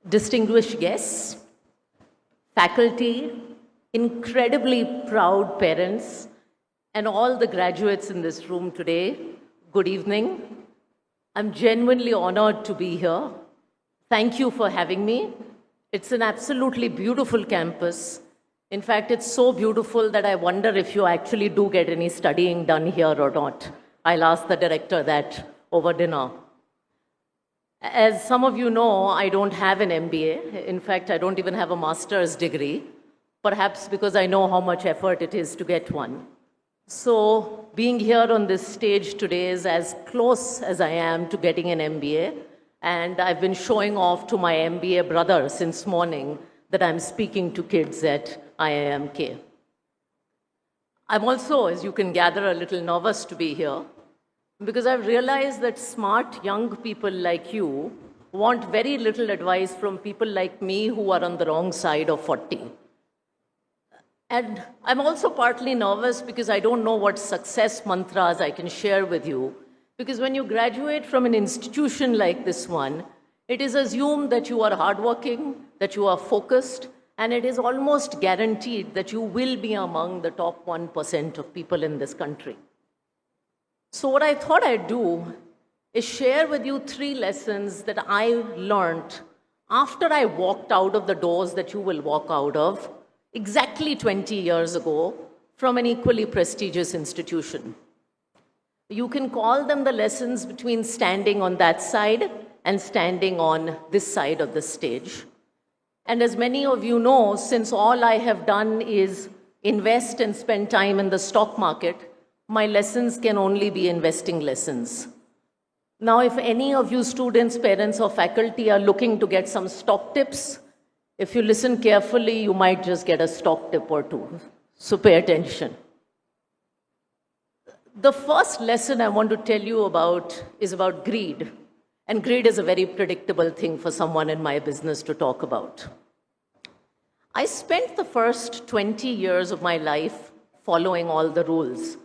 distinguished guests, faculty, incredibly proud parents, and all the graduates in this room today, good evening. I'm genuinely honored to be here. Thank you for having me. It's an absolutely beautiful campus. In fact, it's so beautiful that I wonder if you actually do get any studying done here or not. I'll ask the director that over dinner. As some of you know, I don't have an MBA. In fact, I don't even have a master's degree, perhaps because I know how much effort it is to get one. So being here on this stage today is as close as I am to getting an MBA, and I've been showing off to my MBA brother since morning that I'm speaking to kids at IIMK. I'm also, as you can gather, a little nervous to be here, because I've realized that smart young people like you want very little advice from people like me who are on the wrong side of 40. And I'm also partly nervous because I don't know what success mantras I can share with you. Because when you graduate from an institution like this one, it is assumed that you are hardworking, that you are focused, and it is almost guaranteed that you will be among the top 1% of people in this country. So what I thought I'd do is share with you 3 lessons that I learned after I walked out of the doors that you will walk out of exactly 20 years ago from an equally prestigious institution. You can call them the lessons between standing on that side and standing on this side of the stage. And as many of you know, since all I have done is invest and spend time in the stock market, my lessons can only be investing lessons. Now, if any of you students, parents, or faculty are looking to get some stock tips, if you listen carefully, you might just get a stock tip or 2. So pay attention. The first lesson I want to tell you about is about greed. And greed is a very predictable thing for someone in my business to talk about. I spent the first 20 years of my life following all the rules.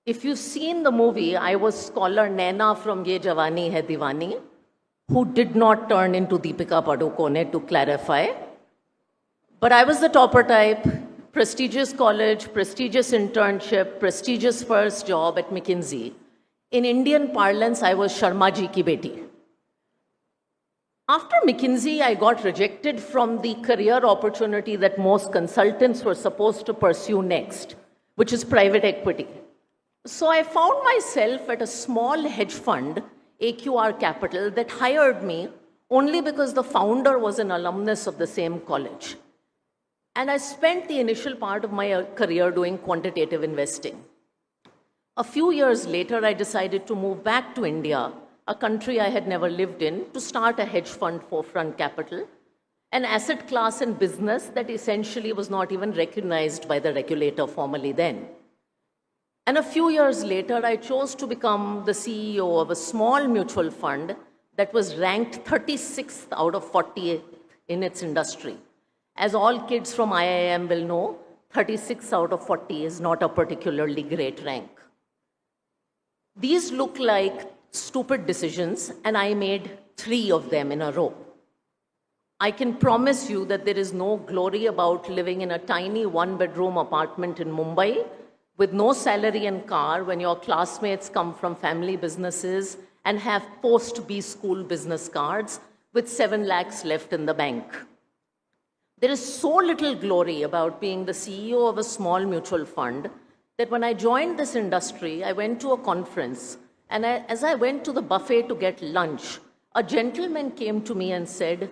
If you've seen the movie, I was scholar Naina from Ye Jawani Hai Diwani, who did not turn into Deepika Padukone, to clarify. But I was the topper type, prestigious college, prestigious internship, prestigious first job at McKinsey. In Indian parlance, I was Sharma ji ki beti. After McKinsey, I got rejected from the career opportunity that most consultants were supposed to pursue next, which is private equity. So I found myself at a small hedge fund, AQR Capital, that hired me only because the founder was an alumnus of the same college. And I spent the initial part of my career doing quantitative investing. A few years later, I decided to move back to India, a country I had never lived in, to start a hedge fund, Forefront Capital, an asset class and business that essentially was not even recognized by the regulator formally then. And a few years later, I chose to become the CEO of a small mutual fund that was ranked 36th out of 48 in its industry. As all kids from IIM will know, 36 out of 40 is not a particularly great rank. These look like stupid decisions, and I made 3 of them in a row. I can promise you that there is no glory about living in a tiny 1-bedroom apartment in Mumbai with no salary and car when your classmates come from family businesses and have post-B school business cards with 7 lakhs left in the bank. There is so little glory about being the CEO of a small mutual fund that when I joined this industry, I went to a conference, and as I went to the buffet to get lunch, a gentleman came to me and said,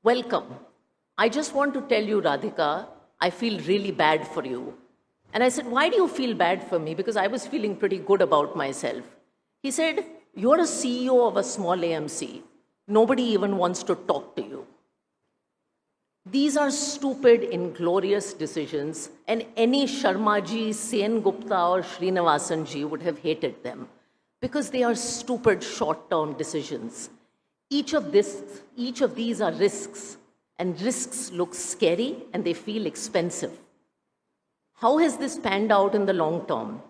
"Welcome. I just want to tell you, Radhika, I feel really bad for you." And I said, "Why do you feel bad for me?" Because I was feeling pretty good about myself. He said, "You're a CEO of a small AMC. Nobody even wants to talk to you." These are stupid, inglorious decisions, and any Sharmaji, Sen Gupta, or Srinivasanji would have hated them because they are stupid, short-term decisions. Each of these are risks, and risks look scary and they feel expensive. How has this panned out in the long term?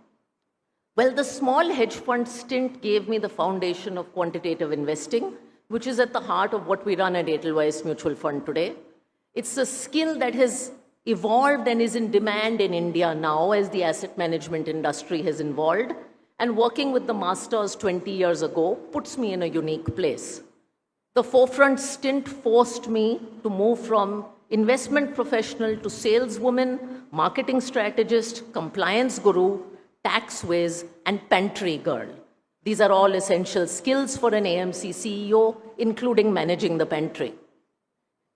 Well, the small hedge fund stint gave me the foundation of quantitative investing, which is at the heart of what we run at Edelweiss Mutual Fund today. It's a skill that has evolved and is in demand in India now as the asset management industry has evolved. And working with the masters 20 years ago puts me in a unique place. The forefront stint forced me to move from investment professional to saleswoman, marketing strategist, compliance guru, tax whiz, and pantry girl. These are all essential skills for an AMC CEO, including managing the pantry.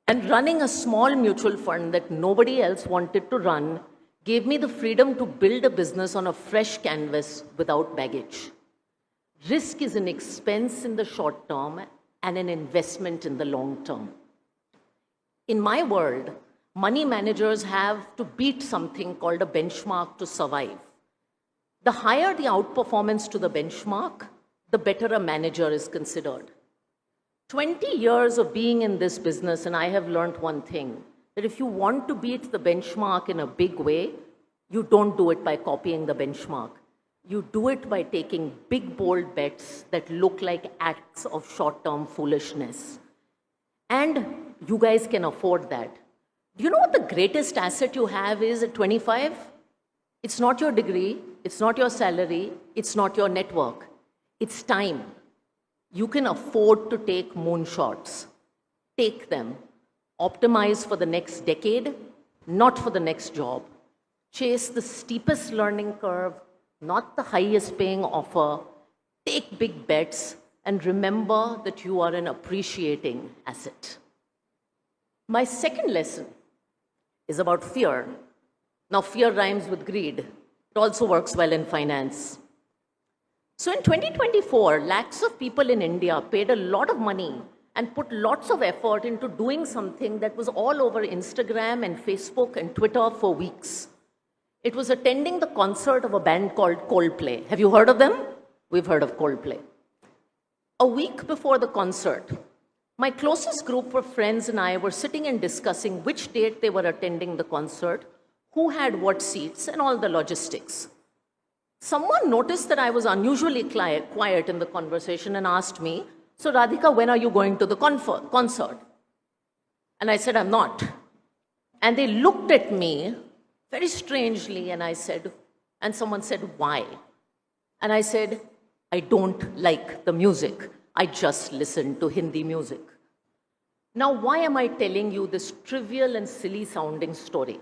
And running a small mutual fund that nobody else wanted to run gave me the freedom to build a business on a fresh canvas without baggage. Risk is an expense in the short term and an investment in the long term. In my world, money managers have to beat something called a benchmark to survive. The higher the outperformance to the benchmark, the better a manager is considered. 20 years of being in this business, and I have learned one thing, that if you want to beat the benchmark in a big way, you don't do it by copying the benchmark. You do it by taking big, bold bets that look like acts of short-term foolishness. And you guys can afford that. Do you know what the greatest asset you have is at 25? It's not your degree, it's not your salary, it's not your network. It's time. You can afford to take moonshots. Take them. Optimize for the next decade, not for the next job. Chase the steepest learning curve, not the highest paying offer. Take big bets and remember that you are an appreciating asset. My second lesson is about fear. Now, fear rhymes with greed. It also works well in finance. So in 2024, lakhs of people in India paid a lot of money and put lots of effort into doing something that was all over Instagram and Facebook and Twitter for weeks. It was attending the concert of a band called Coldplay. Have you heard of them? We've heard of Coldplay. A week before the concert, my closest group of friends and I were sitting and discussing which date they were attending the concert, who had what seats, and all the logistics. Someone noticed that I was unusually quiet in the conversation and asked me, "So Radhika, when are you going to the concert?" And I said, "I'm not." And they looked at me very strangely and someone said, "Why?" And I said, "I don't like the music. I just listen to Hindi music." Now, why am I telling you this trivial and silly sounding story?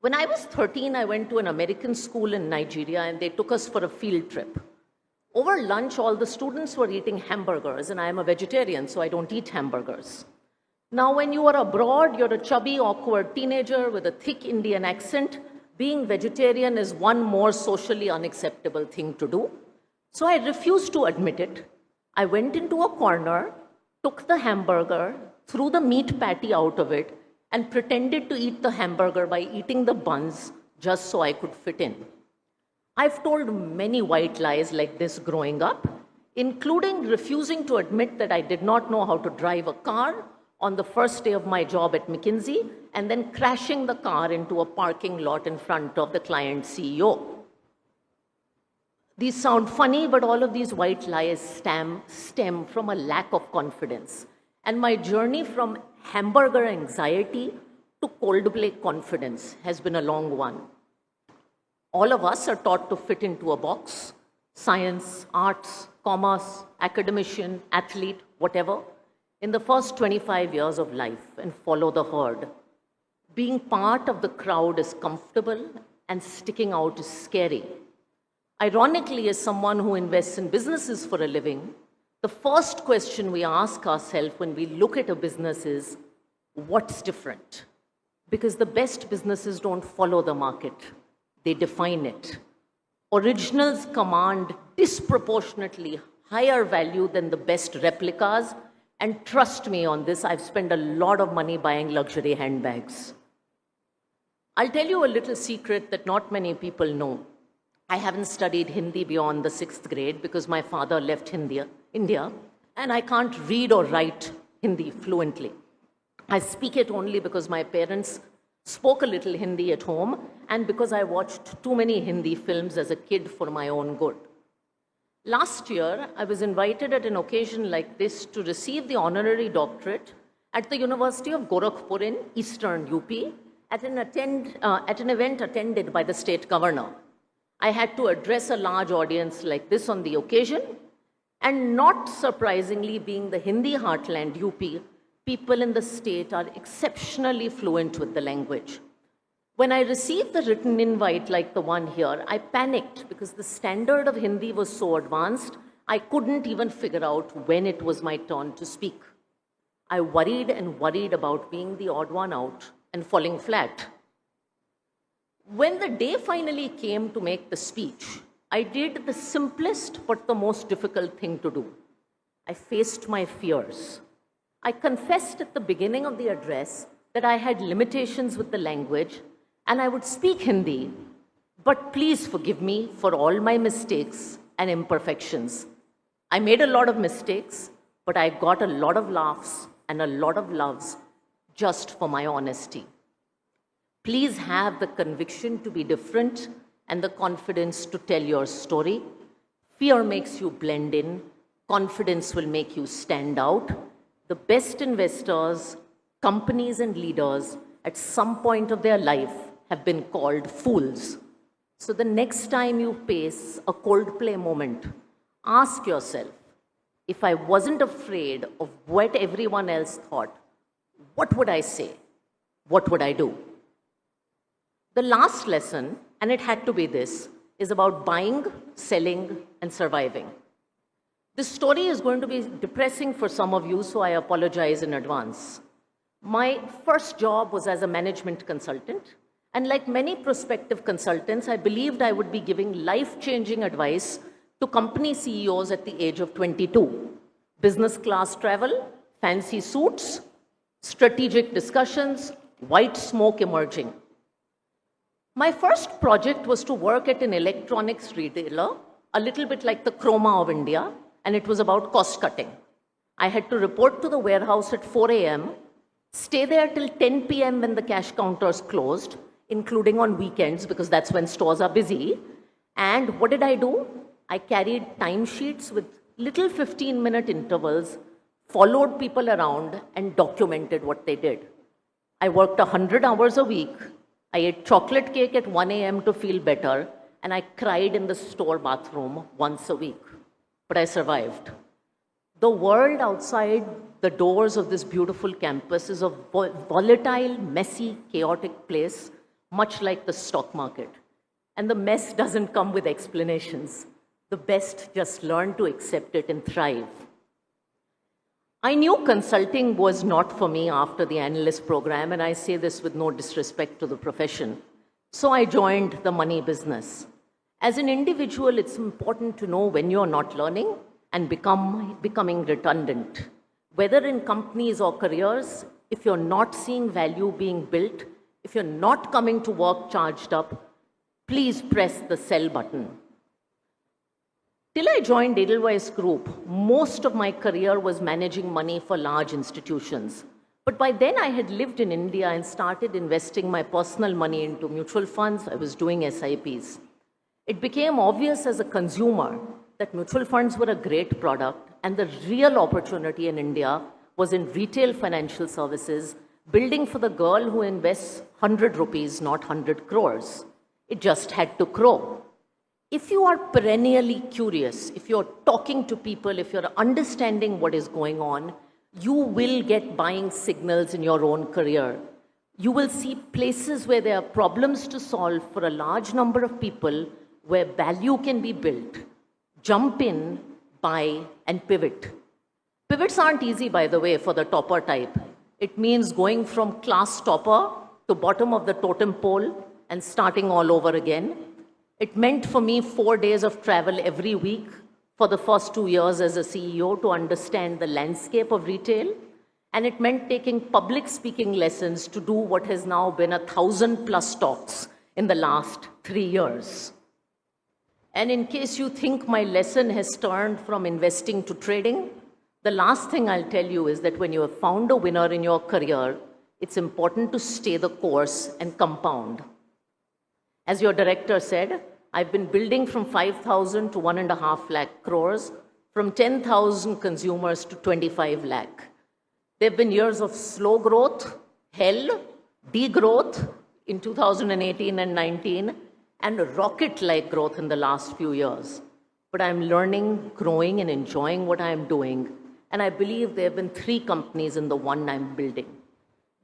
When I was 13, I went to an American school in Nigeria and they took us for a field trip. Over lunch, all the students were eating hamburgers, and I am a vegetarian, so I don't eat hamburgers. Now, when you are abroad, you're a chubby, awkward teenager with a thick Indian accent. Being vegetarian is one more socially unacceptable thing to do. So I refused to admit it. I went into a corner, took the hamburger, threw the meat patty out of it, and pretended to eat the hamburger by eating the buns just so I could fit in. I've told many white lies like this growing up, including refusing to admit that I did not know how to drive a car on the first day of my job at McKinsey, and then crashing the car into a parking lot in front of the client CEO. These sound funny, but all of these white lies stem from a lack of confidence. And my journey from hamburger anxiety to Coldplay confidence has been a long one. All of us are taught to fit into a box: science, arts, commerce, academician, athlete, whatever, in the first 25 years of life and follow the herd. Being part of the crowd is comfortable and sticking out is scary. Ironically, as someone who invests in businesses for a living, the first question we ask ourselves when we look at a business is, what's different? Because the best businesses don't follow the market, they define it. Originals command disproportionately higher value than the best replicas, and trust me on this, I've spent a lot of money buying luxury handbags. I'll tell you a little secret that not many people know. I haven't studied Hindi beyond the 6th grade because my father left India, and I can't read or write Hindi fluently. I speak it only because my parents spoke a little Hindi at home and because I watched too many Hindi films as a kid for my own good. Last year, I was invited at an occasion like this to receive the honorary doctorate at the University of Gorakhpur in Eastern UP at an event attended by the state governor. I had to address a large audience like this on the occasion, and not surprisingly, being the Hindi heartland UP, people in the state are exceptionally fluent with the language. When I received the written invite like the one here, I panicked because the standard of Hindi was so advanced, I couldn't even figure out when it was my turn to speak. I worried and worried about being the odd one out and falling flat. When the day finally came to make the speech, I did the simplest but the most difficult thing to do. I faced my fears. I confessed at the beginning of the address that I had limitations with the language and I would speak Hindi, but please forgive me for all my mistakes and imperfections. I made a lot of mistakes, but I got a lot of laughs and a lot of loves just for my honesty. Please have the conviction to be different and the confidence to tell your story. Fear makes you blend in. Confidence will make you stand out. The best investors, companies, and leaders at some point of their life have been called fools. So the next time you face a Coldplay moment, ask yourself, if I wasn't afraid of what everyone else thought, what would I say? What would I do? The last lesson, and it had to be this, is about buying, selling, and surviving. This story is going to be depressing for some of you, so I apologize in advance. My first job was as a management consultant, and like many prospective consultants, I believed I would be giving life-changing advice to company CEOs at the age of 22. Business class travel, fancy suits, strategic discussions, white smoke emerging. My first project was to work at an electronics retailer, a little bit like the Chroma of India, and it was about cost cutting. I had to report to the warehouse at 4 a.m., stay there till 10 p.m. when the cash counters closed, including on weekends because that's when stores are busy. And what did I do? I carried timesheets with little 15-minute intervals, followed people around, and documented what they did. I worked 100 hours a week. I ate chocolate cake at 1 a.m. to feel better, and I cried in the store bathroom once a week. But I survived. The world outside the doors of this beautiful campus is a volatile, messy, chaotic place, much like the stock market. And the mess doesn't come with explanations. The best just learn to accept it and thrive. I knew consulting was not for me after the analyst program, and I say this with no disrespect to the profession. So I joined the money business. As an individual, it's important to know when you're not learning and becoming redundant. Whether in companies or careers, if you're not seeing value being built, if you're not coming to work charged up, please press the sell button. Till I joined Edelweiss Group, most of my career was managing money for large institutions. But by then I had lived in India and started investing my personal money into mutual funds. I was doing SIPs. It became obvious as a consumer that mutual funds were a great product, and the real opportunity in India was in retail financial services, building for the girl who invests 100 rupees, not 100 crores. It just had to grow. If you are perennially curious, if you're talking to people, if you're understanding what is going on, you will get buying signals in your own career. You will see places where there are problems to solve for a large number of people, where value can be built. Jump in, buy, and pivot. Pivots aren't easy, by the way, for the topper type. It means going from class topper to bottom of the totem pole and starting all over again. It meant for me 4 days of travel every week for the first 2 years as a CEO to understand the landscape of retail. And it meant taking public speaking lessons to do what has now been 1,000+ talks in the last 3 years. And in case you think my lesson has turned from investing to trading, the last thing I'll tell you is that when you have found a winner in your career, it's important to stay the course and compound. As your director said, I've been building from 5,000 to 1.5 lakh crores, from 10,000 consumers to 25 lakh. There have been years of slow growth, hell, degrowth in 2018 and 19, and rocket-like growth in the last few years. But I'm learning, growing, and enjoying what I'm doing. And I believe there have been 3 companies in the one I'm building.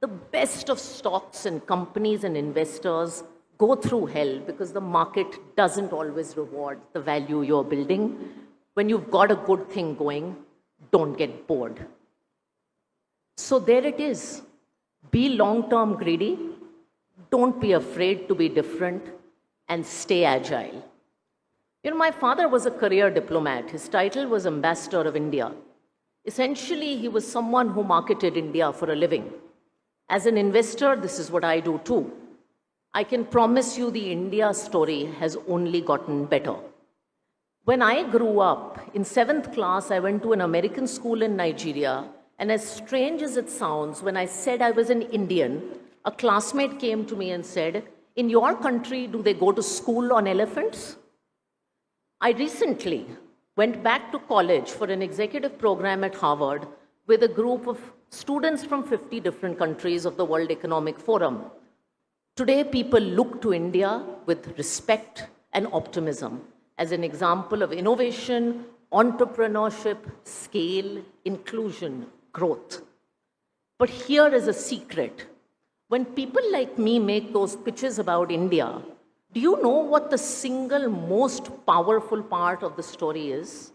The best of stocks and companies and investors go through hell because the market doesn't always reward the value you're building. When you've got a good thing going, don't get bored. So there it is. Be long-term greedy. Don't be afraid to be different, and stay agile. You know, my father was a career diplomat. His title was Ambassador of India. Essentially, he was someone who marketed India for a living. As an investor, this is what I do too. I can promise you the India story has only gotten better. When I grew up, in 7th class, I went to an American school in Nigeria, and as strange as it sounds, when I said I was an Indian, a classmate came to me and said, "In your country, do they go to school on elephants?" I recently went back to college for an executive program at Harvard with a group of students from 50 different countries of the World Economic Forum. Today, people look to India with respect and optimism as an example of innovation, entrepreneurship, scale, inclusion, growth. But here is a secret. When people like me make those pitches about India, do you know what the single most powerful part of the story is?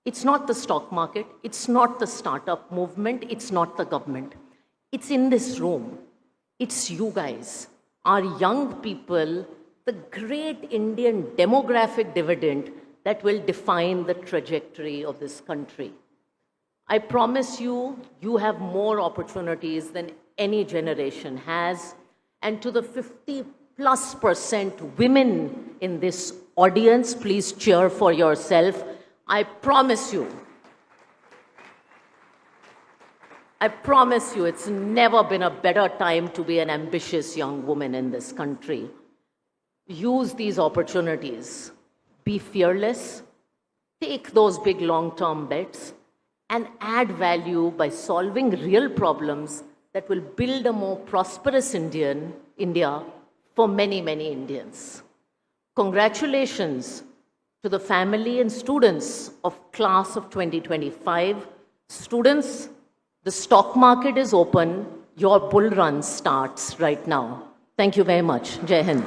It's not the stock market, it's not the startup movement, it's not the government. It's in this room. It's you guys, our young people, the great Indian demographic dividend that will define the trajectory of this country. I promise you, you have more opportunities than any generation has. And to the 50+% women in this audience, please cheer for yourself. I promise you, it's never been a better time to be an ambitious young woman in this country. Use these opportunities. Be fearless. Take those big long-term bets and add value by solving real problems that will build a more prosperous India for many, many Indians. Congratulations to the family and students of class of 2025. Students, the stock market is open. Your bull run starts right now. Thank you very much. Jai Hind.